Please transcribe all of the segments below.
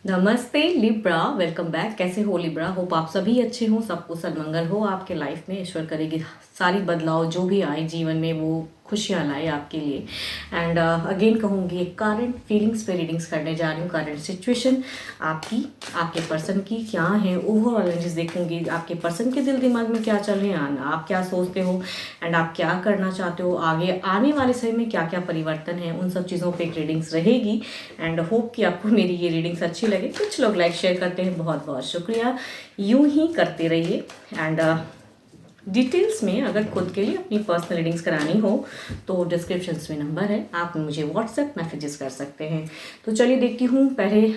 नमस्ते Libra, welcome back. कैसे हो लिब्रा? होप आप सभी अच्छे हो, सबको सदमंगल हो आपके लाइफ में। ईश्वर करेगी सारी बदलाव जो भी आए जीवन में वो खुशियाँ लाए आपके लिए। एंड अगेन कहूँगी, एक करंट फीलिंग्स पे रीडिंग्स करने जा रही हूँ। करंट सिचुएशन आपकी, आपके पर्सन की क्या है, ओवरऑल एनर्जीज देखूंगी। आपके पर्सन के दिल दिमाग में क्या चल रहे हैं, आप क्या सोचते हो एंड आप क्या करना चाहते हो, आगे आने वाले समय में क्या क्या परिवर्तन है, उन सब चीज़ों पे एक रीडिंग्स रहेगी। एंड होप कि आपको मेरी ये रीडिंग्स अच्छी लगे। कुछ लोग लाइक शेयर करते हैं, बहुत बहुत शुक्रिया। यूं ही करते रहिए। एंड डिटेल्स में अगर खुद के लिए अपनी पर्सनल रीडिंग्स करानी हो तो डिस्क्रिप्शन में नंबर है, आप मुझे व्हाट्सएप मैसेजेस कर सकते हैं। तो चलिए देखती हूँ पहले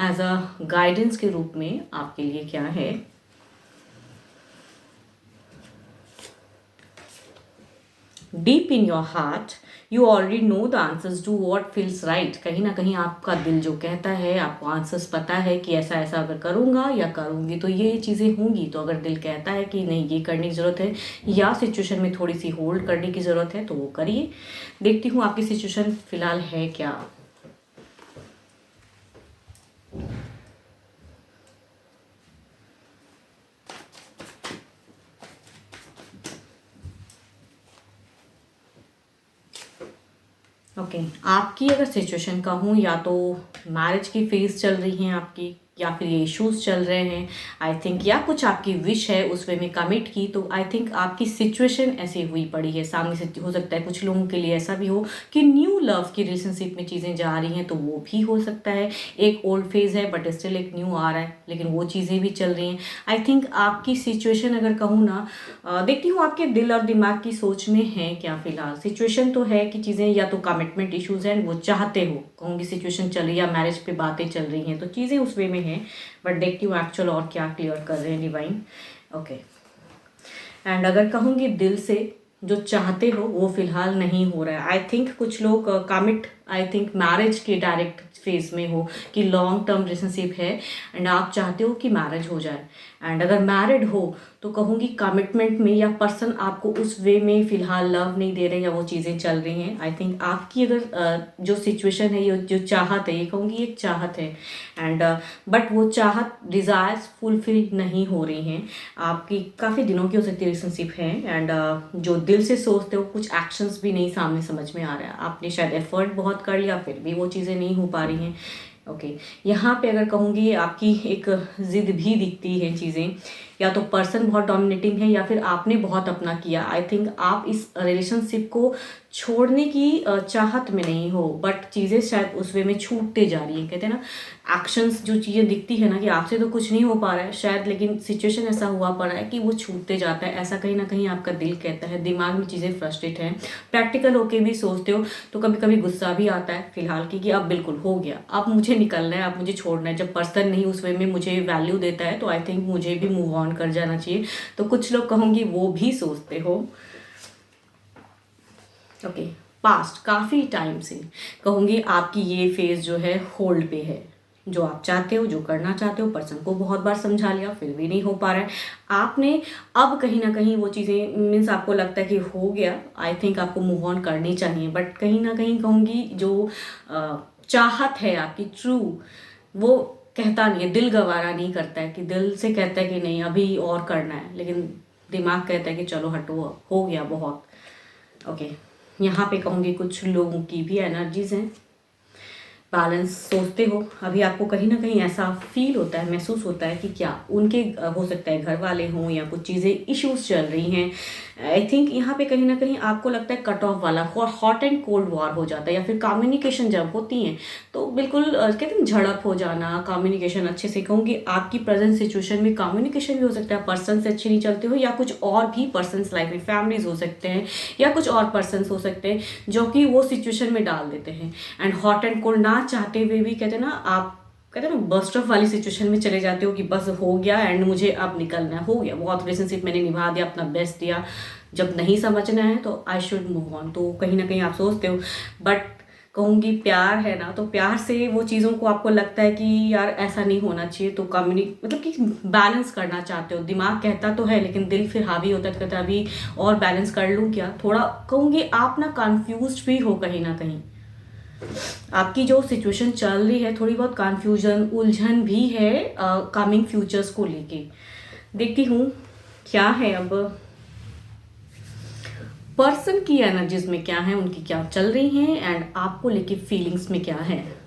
एज अ गाइडेंस के रूप में आपके लिए क्या है। Deep in your heart you already know the answers to what feels right. कहीं ना कहीं आपका दिल जो कहता है, आपको आंसर्स पता है कि ऐसा ऐसा अगर करूँगा या करूँगी तो ये चीज़ें होंगी। तो अगर दिल कहता है कि नहीं ये करने की ज़रूरत है या सिचुएशन में थोड़ी सी होल्ड करने की ज़रूरत है तो वो करिए। देखती हूँ आपकी सिचुएशन फ़िलहाल है क्या। ओके आपकी अगर सिचुएशन कहूँ, या तो मैरिज की फेज चल रही हैं आपकी, या फिर ये इश्यूज चल रहे हैं आई थिंक, या कुछ आपकी विश है उस वे में कमिट की, तो आई थिंक आपकी सिचुएशन ऐसी हुई पड़ी है सामने से। हो सकता है कुछ लोगों के लिए ऐसा भी हो कि न्यू लव की रिलेशनशिप में चीज़ें जा रही हैं, तो वो भी हो सकता है। एक ओल्ड फेज है बट स्टिल एक न्यू आ रहा है, लेकिन वो चीज़ें भी चल रही हैं। आई थिंक आपकी सिचुएशन अगर कहूँ ना, देखती हूँ आपके दिल और दिमाग की सोच में है क्या फिलहाल। सिचुएशन तो है कि चीज़ें या तो कमिटमेंट इश्यूज हैं, वो चाहते हो, कहूँगी सिचुएशन चल रही है, या मैरिज पे बातें चल रही हैं, तो चीज़ें उस वे में हैं। बट देखती हूँ एक्चुअल और क्या क्लियर कर रहे हैं डिवाइन। ओके एंड अगर कहूँगी दिल से जो चाहते हो वो फिलहाल नहीं हो रहा है। आई थिंक कुछ लोग कमिट, आई थिंक मैरिज के डायरेक्ट फेज में हो कि लॉन्ग टर्म रिलेशनशिप है एंड आप चाहते हो कि मैरिज हो जाए। एंड अगर मैरिड हो तो कहूँगी कमिटमेंट में, या पर्सन आपको उस वे में फ़िलहाल लव नहीं दे रहे, या वो चीज़ें चल रही हैं। आई थिंक आपकी अगर जो सिचुएशन है, ये जो चाहत है, ये कहूँगी एक चाहत है। एंड बट वो चाहत डिज़ायर्स फुलफिल नहीं हो रही हैं आपकी। काफ़ी दिनों की हो सकती है रिलेशनशिप है। एंड जो दिल से सोचते हो, कुछ एक्शंस भी नहीं सामने समझ में आ रहा है। आपने शायद एफर्ट बहुत कर लिया, फिर भी वो चीज़ें नहीं हो पा रही हैं। ओके यहाँ पे अगर कहूँगी आपकी एक जिद भी दिखती है चीज़ें, या तो पर्सन बहुत डोमिनेटिंग है या फिर आपने बहुत अपना किया। आई थिंक आप इस रिलेशनशिप को छोड़ने की चाहत में नहीं हो, बट चीज़ें शायद उस वे में छूटते जा रही है। कहते हैं ना, एक्शंस जो चीज़ें दिखती है ना कि आपसे तो कुछ नहीं हो पा रहा है शायद, लेकिन सिचुएशन ऐसा हुआ पड़ा है कि वो छूटते जाता है। ऐसा कहीं ना कहीं आपका दिल कहता है, दिमाग में चीज़ें फ्रस्ट्रेट हैं। प्रैक्टिकल होके भी सोचते हो तो कभी कभी गुस्सा भी आता है फिलहाल कि अब बिल्कुल हो गया, अब मुझे निकलना है, अब मुझे छोड़ना है। जब पर्सन नहीं उस वे में मुझे वैल्यू देता है तो आई थिंक मुझे भी मूव ऑन कर जाना चाहिए। तो कुछ लोग कहूँगी वो भी सोचते हो। ओके पास्ट काफ़ी टाइम से कहूँगी आपकी ये फेज़ जो है होल्ड पे है। जो आप चाहते हो, जो करना चाहते हो, पर्सन को बहुत बार समझा लिया फिर भी नहीं हो पा रहा है। आपने अब कहीं ना कहीं वो चीज़ें मीन्स आपको लगता है कि हो गया, आई थिंक आपको मूव ऑन करनी चाहिए। बट कहीं ना कहीं कहूँगी जो चाहत है आपकी ट्रू, वो कहता नहीं है, दिल गवारा नहीं करता है कि दिल से कहता है कि नहीं अभी और करना है, लेकिन दिमाग कहता है कि चलो हटो, हो गया बहुत। ओके यहाँ पे कहूँगी कुछ लोगों की भी एनर्जीज हैं। बैलेंस सोचते हो अभी, आपको कहीं ना कहीं ऐसा फील होता है, महसूस होता है कि क्या उनके हो सकता है घर वाले हों या कुछ चीज़ें इश्यूज चल रही हैं। आई थिंक यहाँ पे कहीं ना कहीं आपको लगता है कट ऑफ वाला हॉट एंड कोल्ड वॉर हो जाता है, या फिर कम्युनिकेशन जब होती हैं तो बिल्कुल कहते हैं झड़प हो जाना। कम्युनिकेशन अच्छे से कहूँगी आपकी प्रेजेंट सिचुएशन में कम्युनिकेशन भी हो सकता है पर्सन से अच्छे नहीं चलते हो, या कुछ और भी पर्सनस लाइफ में फैमिलीज हो सकते हैं या कुछ और पर्सन हो सकते हैं जो कि वो सिचुएशन में डाल देते हैं। एंड हॉट एंड कोल्ड ना चाहते हुए भी कहते हैं ना, आप कहते हैं ना बस्ट ऑफ वाली सिचुएशन में चले जाते हो कि बस हो गया एंड मुझे अब निकलना है, हो गया बहुत रिलेशनशिप मैंने निभा दिया, अपना बेस्ट दिया, जब नहीं समझना है तो आई शुड मूव ऑन। तो कहीं ना कहीं आप सोचते हो। बट कहूँगी प्यार है ना, तो प्यार से वो चीज़ों को आपको लगता है कि यार ऐसा नहीं होना चाहिए, तो मतलब कि बैलेंस करना चाहते हो। दिमाग कहता तो है लेकिन दिल फिर हावी होता है, तो कहता है अभी और बैलेंस कर लूँ क्या। थोड़ा कहूँगी आप ना कन्फ्यूज भी हो कहीं ना कहीं। आपकी जो सिचुएशन चल रही है थोड़ी बहुत कन्फ्यूजन उलझन भी है कमिंग फ्यूचर्स को लेके। देखती हूँ क्या है अब पर्सन की एनर्जीज में क्या है, उनकी क्या चल रही हैं एंड आपको लेके फीलिंग्स में क्या है।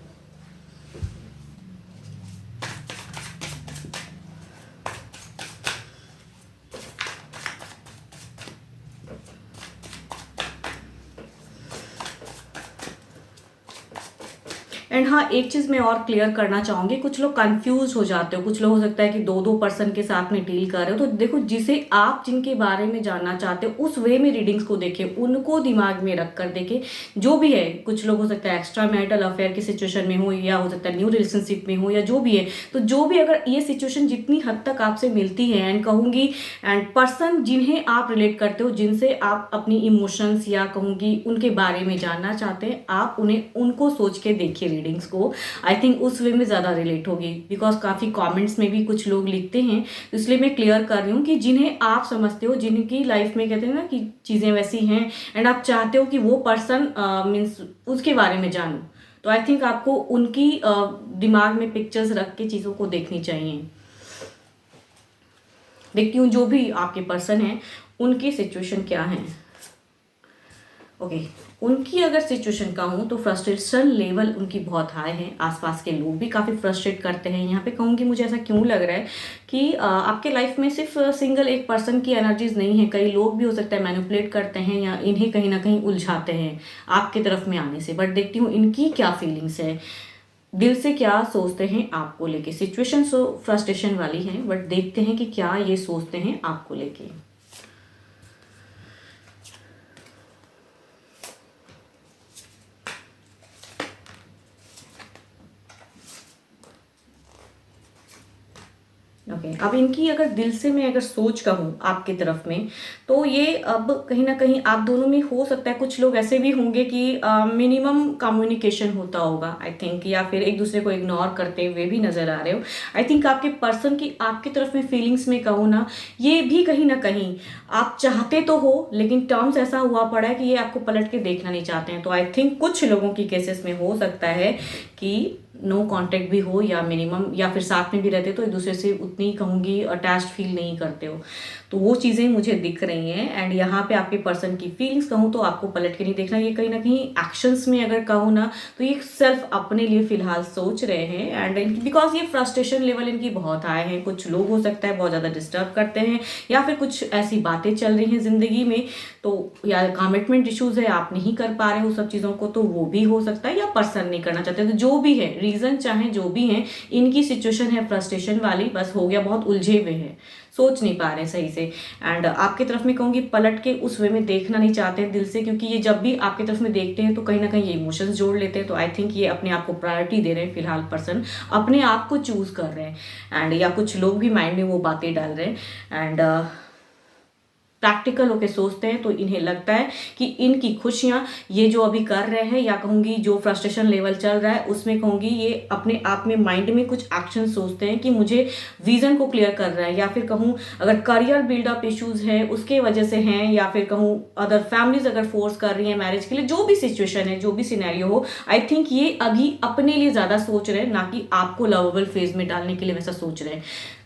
एंड हाँ, एक चीज़ मैं और क्लियर करना चाहूँगी, कुछ लोग कंफ्यूज हो जाते हो, कुछ लोग हो सकता है कि दो दो पर्सन के साथ में डील कर रहे हो। तो देखो, जिसे आप जिनके बारे में जानना चाहते हो उस वे में रीडिंग्स को देखें, उनको दिमाग में रख कर देखें। जो भी है, कुछ लोग हो सकता है एक्स्ट्रा मैरिटल अफेयर की सिचुएशन में हो, या हो सकता है न्यू रिलेशनशिप में हो, या जो भी है। तो जो भी अगर ये सिचुएशन जितनी हद तक आपसे मिलती है एंड कहूँगी एंड पर्सन जिन्हें आप रिलेट करते हो, जिनसे आप अपनी इमोशंस या कहूँगी उनके बारे में जानना चाहते हैं, आप उन्हें उनको सोच के देखिए रीडिंग्स को। आई थिंक उस वे में ज़्यादा रिलेट होगी, बिकॉज काफ़ी कमेंट्स में भी कुछ लोग लिखते हैं, तो इसलिए मैं क्लियर कर रही हूँ कि जिन्हें आप समझते हो, जिनकी लाइफ में कहते हैं ना कि चीज़ें वैसी हैं एंड आप चाहते हो कि वो पर्सन मीन्स उसके बारे में जानो, तो आई थिंक आपको उनकी दिमाग में पिक्चर्स रख के चीज़ों को देखनी चाहिए। देखती हूँ जो भी आपके पर्सन हैं उनकी सिचुएशन क्या है। ओके, उनकी अगर सिचुएशन कहूँ तो फ्रस्ट्रेशन लेवल उनकी बहुत हाई है। आसपास के लोग भी काफ़ी फ्रस्ट्रेट करते हैं। यहाँ पे कहूँगी मुझे ऐसा क्यों लग रहा है कि आपके लाइफ में सिर्फ सिंगल एक पर्सन की एनर्जीज नहीं है, कई लोग भी हो सकता है मैनिपुलेट करते हैं या इन्हें कहीं ना कहीं उलझाते हैं आपकी तरफ में आने से। बट देखती हूँ इनकी क्या फीलिंग्स है, दिल से क्या सोचते हैं आपको लेके। सिचुएशन सो फ्रस्ट्रेशन वाली है, बट देखते हैं कि क्या ये सोचते हैं आपको लेके। ओके, अब इनकी अगर दिल से मैं अगर सोच कहूँ आपकी तरफ में, तो ये अब कहीं ना कहीं आप दोनों में हो सकता है कुछ लोग ऐसे भी होंगे कि मिनिमम कम्युनिकेशन होता होगा आई थिंक, या फिर एक दूसरे को इग्नोर करते हुए भी नजर आ रहे हो। आई थिंक आपके पर्सन की आपकी तरफ में फीलिंग्स में कहूँ ना, ये भी कहीं ना कहीं आप चाहते तो हो, लेकिन टर्म्स ऐसा हुआ पड़ा है कि ये आपको पलट के देखना नहीं चाहते हैं। तो आई थिंक कुछ लोगों की केसेस में हो सकता है कि नो कांटेक्ट भी हो, या मिनिमम, या फिर साथ में भी रहते तो एक दूसरे से उतनी कहूँगी अटैच्ड फील नहीं करते हो। तो वो चीज़ें मुझे दिख रही हैं। एंड यहाँ पे आपके पर्सन की फीलिंग्स कहूँ तो आपको पलट के नहीं देखना। ये कहीं ना कहीं एक्शंस में अगर कहूँ ना, तो ये सिर्फ अपने लिए फिलहाल सोच रहे हैं। एंड बिकॉज ये फ्रस्ट्रेशन लेवल इनकी बहुत हाई है। कुछ लोग हो सकता है बहुत ज़्यादा डिस्टर्ब करते हैं, या फिर कुछ ऐसी बातें चल रही हैं ज़िंदगी में, तो या कमिटमेंट इशूज़ है, आप नहीं कर पा रहे हो सब चीज़ों को, तो वो भी हो सकता है, या पर्सन नहीं करना चाहते। तो जो भी है रीज़न, चाहे जो भी है, इनकी सिचुएशन है फ्रस्ट्रेशन वाली, बस हो गया, बहुत उलझे हुए हैं, सोच नहीं पा रहे सही से। एंड आपकी तरफ में कहूँगी पलट के उस वे में देखना नहीं चाहते हैं दिल से, क्योंकि ये जब भी आपकी तरफ में देखते हैं तो कहीं ना कहीं ये इमोशंस जोड़ लेते हैं। तो आई थिंक ये अपने आप को प्रायोरिटी दे रहे हैं फिलहाल, पर्सन अपने आप को चूज कर रहे हैं। एंड या कुछ लोग भी माइंड में वो बातें डाल रहे हैं एंड प्रैक्टिकल होकर सोचते हैं, तो इन्हें लगता है कि इनकी खुशियां ये जो अभी कर रहे हैं, या कहूँगी जो फ्रस्ट्रेशन लेवल चल रहा है उसमें कहूँगी ये अपने आप में माइंड में कुछ एक्शन सोचते हैं कि मुझे विजन को क्लियर कर रहा है, या फिर कहूँ अगर करियर बिल्डअप इश्यूज है उसके वजह से हैं, या फिर कहूँ अदर फैमिलीज अगर फोर्स कर रही हैं मैरिज के लिए, जो भी सिचुएशन है, जो भी सिनेरियो हो, आई थिंक ये अभी अपने लिए ज़्यादा सोच रहे हैं, ना कि आपको लवेबल फेज में डालने के लिए वैसा सोच रहे हैं।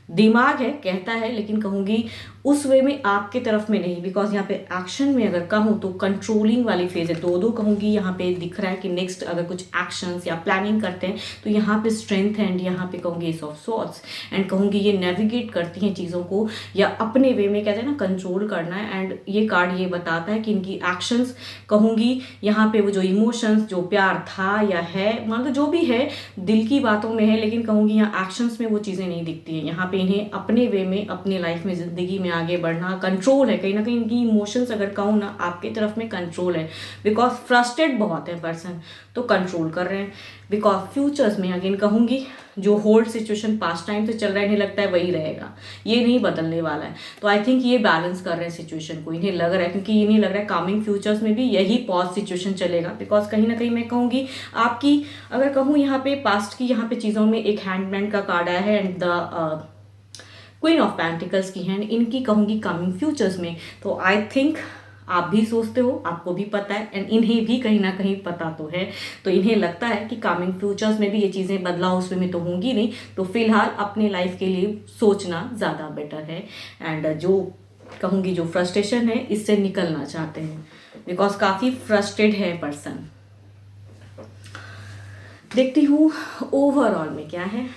दिमाग है कहता है, लेकिन कहूँगी उस वे में आपके तरफ में नहीं। बिकॉज यहाँ पे एक्शन में अगर कहूँ तो कंट्रोलिंग वाली फेज है। दो कहूँगी यहाँ पे दिख रहा है कि नेक्स्ट अगर कुछ एक्शंस या प्लानिंग करते हैं तो यहाँ पे स्ट्रेंथ है, एंड यहाँ पे कहूँगी एस ऑफ सॉर्ड्स, एंड कहूँगी ये नेविगेट करती हैं चीज़ों को, या अपने वे में कहते हैं ना कंट्रोल करना है। एंड ये कार्ड ये बताता है कि इनकी एक्शंस कहूँगी यहाँ पे वो जो इमोशंस, जो प्यार था या है, मान लो जो भी है दिल की बातों में है, लेकिन कहूँगी यहाँ एक्शंस में वो चीज़ें नहीं दिखती हैं। यहाँ पे इन्हें अपने वे में अपने लाइफ में ज़िंदगी में आगे बढ़ना, कंट्रोल है, कहीं ना कहीं इनकी इमोशंस अगर कहूँ ना आपकी तरफ में कंट्रोल है। बिकॉज फ्रस्ट्रेट बहुत है पर्सन, तो कंट्रोल कर रहे हैं। बिकॉज फ्यूचर्स में अगेन कहूँगी जो होल्ड सिचुएशन पास्ट टाइम से चल रहा है, इन्हें लगता है वही रहेगा, ये नहीं बदलने वाला है। तो आई थिंक ये बैलेंस कर रहे हैं सिचुएशन को, इन्हें लग रहा है, क्योंकि इन्हें लग रहा है कमिंग फ्यूचर्स में भी यही पॉज सिचुएशन चलेगा। बिकॉज कहीं ना कहीं मैं कहूँगी आपकी अगर कहूँ यहाँ पे पास्ट की यहाँ पे चीज़ों में एक हैंडमैन का कार्ड आया है, and the queen of pentacles की हैंड इनकी कहूँगी कमिंग फ्यूचर्स में। तो आई थिंक आप भी सोचते हो, आपको भी पता है, एंड इन्हें भी कहीं ना कहीं पता तो है। तो इन्हें लगता है कि कमिंग फ्यूचर्स में भी ये चीज़ें बदलाव उसमें में तो होंगी नहीं, तो फिलहाल अपने लाइफ के लिए सोचना ज़्यादा बेटर है। एंड जो कहूँगी जो फ्रस्ट्रेशन है इससे निकलना चाहते हैं, बिकॉज काफ़ी फ्रस्ट्रेट है पर्सन। देखती हूँ ओवरऑल में क्या है।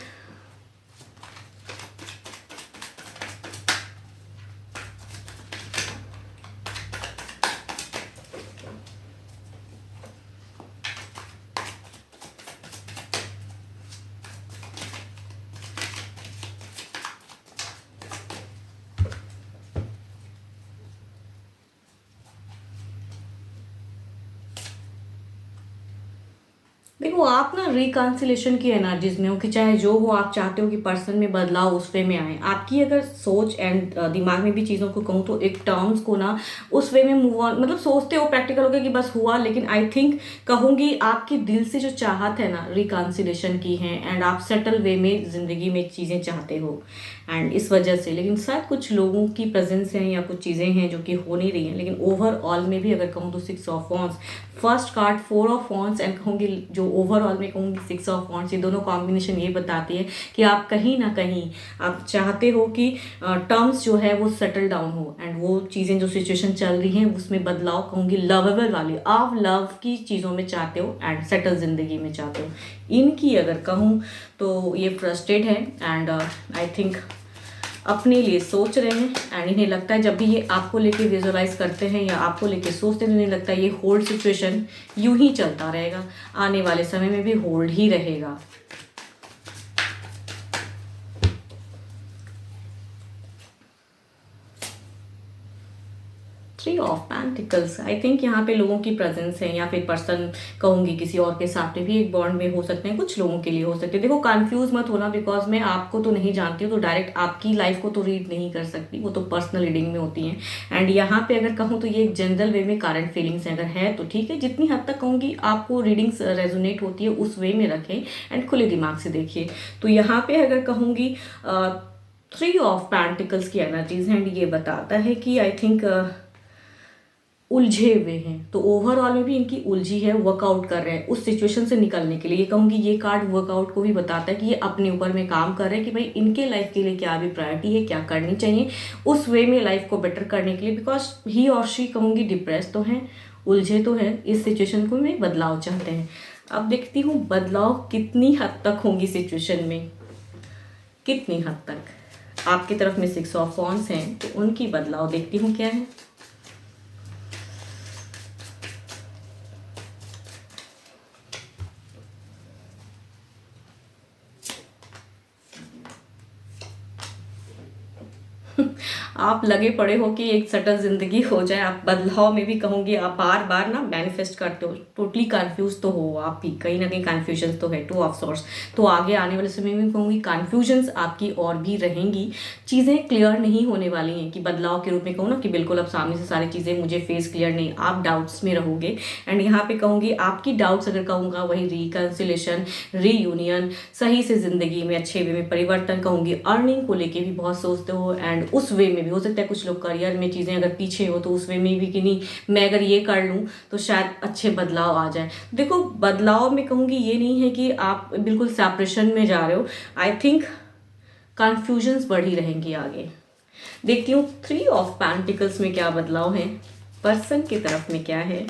देखो आप ना रिकन्सिलेशन की एनर्जीज में हो, कि चाहे जो हो आप चाहते हो कि पर्सन में बदलाव उस वे में आए। आपकी अगर सोच एंड दिमाग में भी चीज़ों को कहूँ तो एक टर्म्स को ना उस वे में मूव ऑन, मतलब सोचते हो प्रैक्टिकल हो गया कि बस हुआ, लेकिन आई थिंक कहूँगी आपकी दिल से जो चाहत है ना रिकन्सिलेशन की है, एंड आप सेटल वे में ज़िंदगी में चीज़ें चाहते हो, एंड इस वजह से, लेकिन शायद कुछ लोगों की प्रेजेंस है या कुछ चीज़ें हैं जो कि हो नहीं रही हैं। लेकिन ओवरऑल में भी अगर कहूँ तो 6 of wands, first card 4 of wands, and कहूँगी जो ओवरऑल में कहूँगी 6 ऑफ वॉन्ड्स, ये दोनों कॉम्बिनेशन ये बताती है कि आप कहीं ना कहीं आप चाहते हो कि टर्म्स जो है वो सेटल डाउन हो, एंड वो चीज़ें जो सिचुएशन चल रही हैं उसमें बदलाव कहूँगी लवेबल वाली, आप लव की चीज़ों में चाहते हो एंड सेटल जिंदगी में चाहते हो। इनकी अगर कहूँ तो ये फ्रस्ट्रेट है, एंड आई थिंक अपने लिए सोच रहे हैं, एंड इन्हें लगता है जब भी ये आपको लेके विजुअलाइज करते हैं या आपको लेके सोचते हैं तो इन्हें लगता है ये होल्ड सिचुएशन यूं ही चलता रहेगा, आने वाले समय में भी होल्ड ही रहेगा। 3 ऑफ पेंटिकल्स, आई थिंक यहाँ पे लोगों की प्रेजेंस है, या फिर पर्सन कहूँगी किसी और के साथ में भी एक बॉन्ड में हो सकते हैं, कुछ लोगों के लिए हो सकते हैं। देखो कंफ्यूज मत होना, बिकॉज मैं आपको तो नहीं जानती हूँ, तो डायरेक्ट आपकी लाइफ को तो रीड नहीं कर सकती, वो तो पर्सनल रीडिंग में होती हैं। एंड यहाँ पे अगर कहूँ तो ये एक जनरल वे में करंट फीलिंग्स अगर है तो ठीक है, जितनी हद तक कहूँगी आपको रीडिंग्स रेजोनेट होती है उस वे में रखें एंड खुले दिमाग से देखिए। तो यहाँ पे अगर कहूँगी 3 ऑफ पेंटिकल्स की एनर्जीज हैं, ये बताता है कि आई थिंक उलझे हुए हैं, तो ओवरऑल में भी इनकी उलझी है, वर्कआउट कर रहे हैं उस सिचुएशन से निकलने के लिए। ये कहूँगी ये कार्ड वर्कआउट को भी बताता है कि ये अपने ऊपर में काम कर रहे हैं कि भाई इनके लाइफ के लिए क्या अभी प्रायोरिटी है, क्या करनी चाहिए उस वे में लाइफ को बेटर करने के लिए, बिकॉज ही और शी कहूँगी डिप्रेस तो हैं, उलझे तो हैं, इस सिचुएशन को में बदलाव चाहते हैं। अब देखती हूँ बदलाव कितनी हद तक होंगी सिचुएशन में, कितनी हद तक। आपकी तरफ में 6 ऑफ वॉन्ड्स हैं, तो उनकी बदलाव देखती हूँ क्या है। आप लगे पड़े हो कि एक सटल जिंदगी हो जाए, आप बदलाव में भी कहूँगी आप बार बार ना मैनिफेस्ट करते हो, टोटली कंफ्यूज तो हो आप भी, कहीं ना कहीं कन्फ्यूजन तो है, 2 ऑफ सॉर्ट्स। तो आगे आने वाले समय में कहूँगी कन्फ्यूजन्स आपकी और भी रहेंगी, चीज़ें क्लियर नहीं होने वाली हैं कि बदलाव के रूप में कहूँ ना कि बिल्कुल अब सामने से सारी चीज़ें मुझे फेस क्लियर नहीं, आप डाउट्स में रहोगे। एंड यहाँ पे कहूँगी आपकी डाउट्स अगर कहूँगा वही रिकन्सिलेशन, रीयूनियन, सही से ज़िंदगी में अच्छे वे में परिवर्तन, कहूँगी अर्निंग को लेके भी बहुत सोचते हो, एंड उस वे में भी हो सकता है कुछ लोग करियर में चीज़ें अगर पीछे हो तो उस वे में भी कि नहीं मैं अगर ये कर लूँ तो शायद अच्छे बदलाव आ जाए। देखो बदलाव में कहूँगी ये नहीं है कि आप बिल्कुल सेपरेशन में जा रहे हो, आई थिंक कन्फ्यूजन्स बढ़ी रहेंगी आगे। देखती हूँ 3 ऑफ पेंटिकल्स में क्या बदलाव है, पर्सन की तरफ में क्या है।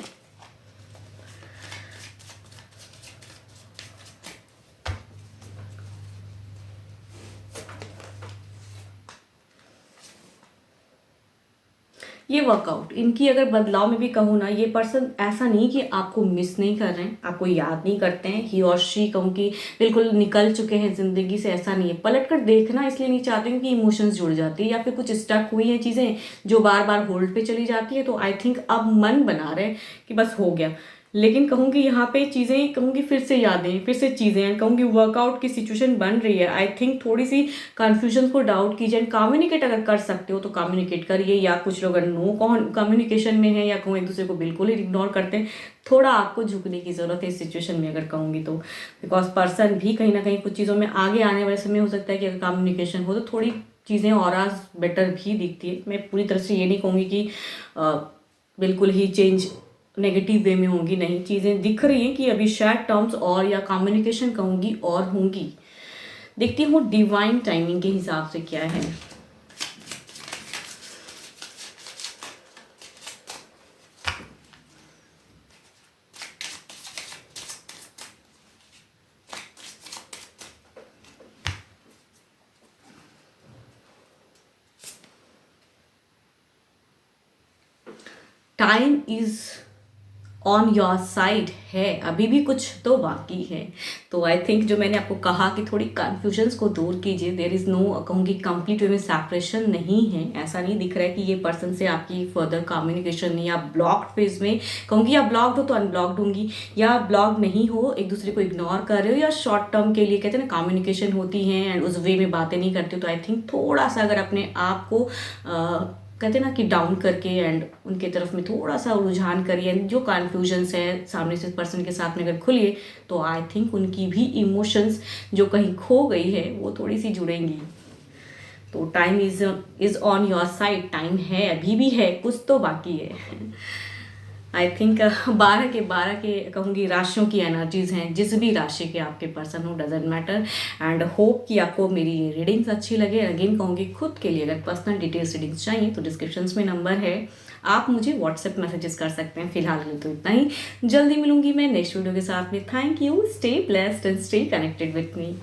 ये वर्कआउट इनकी अगर बदलाव में भी कहूँ ना, ये पर्सन ऐसा नहीं कि आपको मिस नहीं कर रहे हैं, आपको याद नहीं करते हैं, ही और शी कहूँ कि बिल्कुल निकल चुके हैं ज़िंदगी से, ऐसा नहीं है। पलट कर देखना इसलिए नहीं चाहते क्योंकि इमोशंस जुड़ जाती है या फिर कुछ स्टक हुई हैं चीज़ें जो बार बार होल्ड पे चली जाती है, तो आई थिंक अब मन बना रहे कि बस हो गया। लेकिन कहूँगी यहाँ पे चीज़ें कहूँगी फिर से यादें, फिर से चीज़ें कहूँगी वर्कआउट की सिचुएशन बन रही है। आई थिंक थोड़ी सी कन्फ्यूजन को डाउट कीजिए एंड कम्युनिकेट अगर कर सकते हो तो कम्युनिकेट करिए, या कुछ लोग अगर नो कम्युनिकेशन में है या कहूँ एक दूसरे को बिल्कुल ही इग्नोर करते हैं, थोड़ा आपको झुकने की ज़रूरत है इस सिचुएशन में अगर कहूँगी तो, बिकॉज पर्सन भी कहीं ना कहीं कुछ चीज़ों में आगे आने वाले समय हो सकता है कि अगर कम्युनिकेशन हो तो थोड़ी चीज़ें और आज बेटर भी दिखती है। मैं पूरी तरह से ये नहीं कहूँगी कि बिल्कुल ही चेंज नेगेटिव वे में होंगी नहीं, चीज़ें दिख रही हैं कि अभी शायद टर्म्स और या कम्युनिकेशन कहूँगी और होंगी। देखती हूँ डिवाइन टाइमिंग के हिसाब से क्या है। Time is on your side है, अभी भी कुछ तो बाकी है। तो आई थिंक जो मैंने आपको कहा कि थोड़ी कन्फ्यूजन्स को दूर कीजिए, देर इज़ नो कहूँगी कंप्लीट वे में सेपरेशन नहीं है। ऐसा नहीं दिख रहा है कि ये पर्सन से आपकी फर्दर कम्युनिकेशन नहीं, या ब्लॉक्ड फेज में कहूँगी, या ब्लॉक्ड हो तो अनब्लॉक्ड होंगी, या ब्लॉक नहीं हो, एक दूसरे को इग्नोर कर रहे हो, या शॉर्ट टर्म के लिए कहते हैं ना कम्युनिकेशन होती है एंड उस वे में बातें नहीं करते हो। तो आई थिंक थोड़ा सा अगर अपने आप को कहते हैं ना कि डाउन करके एंड उनके तरफ में थोड़ा सा रुझान करिए, जो कन्फ्यूजन्स है सामने से पर्सन के साथ में अगर खुलिए, तो आई थिंक उनकी भी इमोशंस जो कहीं खो गई है वो थोड़ी सी जुड़ेंगी। तो time is on your side, time है, अभी भी है, कुछ तो बाकी है। आई थिंक 12 के कहूँगी राशियों की एनर्जीज हैं, जिस भी राशि के आपके पर्सन हो, डजेंट मैटर। एंड होप कि आपको मेरी ये रीडिंग्स अच्छी लगे। अगेन कहूँगी खुद के लिए अगर पर्सनल डिटेल्स रीडिंग्स चाहिए तो डिस्क्रिप्शन में नंबर है, आप मुझे व्हाट्सएप मैसेजेस कर सकते हैं। फिलहाल के लिए तो इतना ही, जल्दी मिलूंगी मैं नेक्स्ट वीडियो के साथ में। Thank you, stay blessed and stay connected with me.